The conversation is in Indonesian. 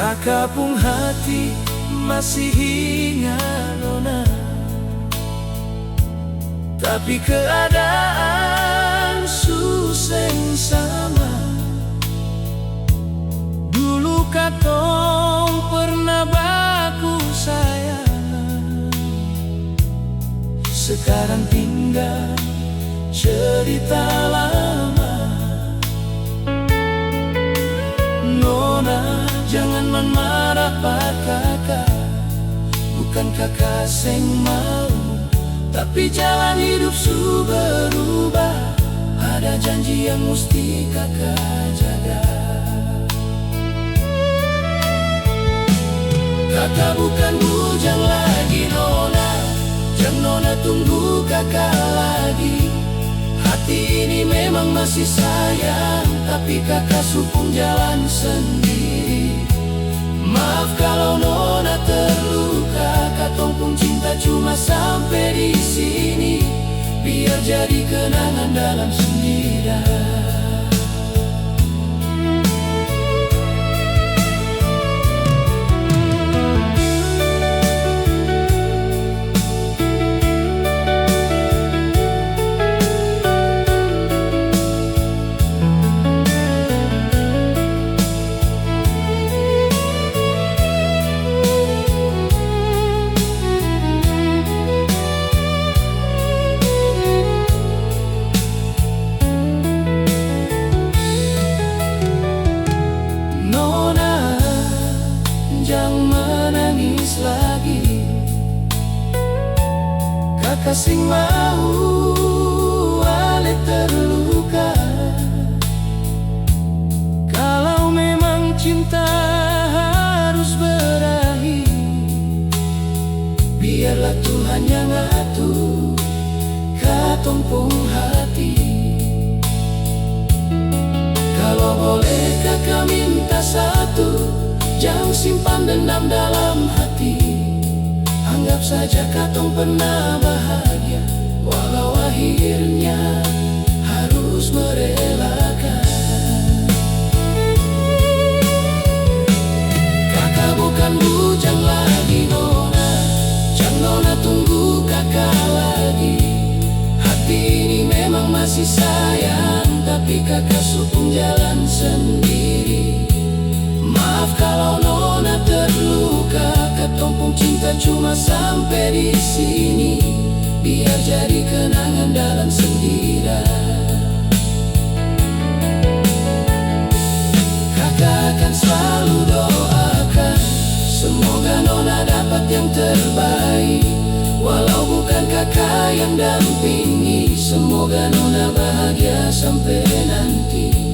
Kakak pun hati masih ingat nona, tapi keadaan suseng sama. Dulu katong pernah baku sayang, sekarang tinggal cerita lama. Nona, jangan marah pada kakak, bukan kakak seng mau, tapi jalan hidup su berubah. Ada janji yang mesti kakak jaga. Kakak bukan bujang lagi nona, jangan nona tunggu kakak lagi. Hati ini memang masih sayang, tapi kakak supung jalan sendiri. Maaf kalau nona terluka, katong pun cinta cuma sampai di sini, biar jadi kenangan dalam sendirian. Jangan menangis lagi, kakak sing mau ale terluka. Kalau memang cinta harus berakhir, biarlah Tuhan yang ngatur katong pun hati. Kalau boleh kakak minta satu, jangan simpan dendam dalam hati. Anggap saja katong pernah bahagia, walau akhirnya harus merelakan. Kakak bukan bujang lagi nona, jangan nona tunggu kakak lagi. Hati ini memang masih sayang, tapi kakak supung jalan sendiri. Maaf kalau nona terluka, katong pun cinta cuma sampai di sini, biar jadi kenangan dalam sendirian. Kakak akan selalu doakan, semoga nona dapat yang terbaik. Walau bukan kakak yang dampingi, semoga nona bahagia sampai nanti.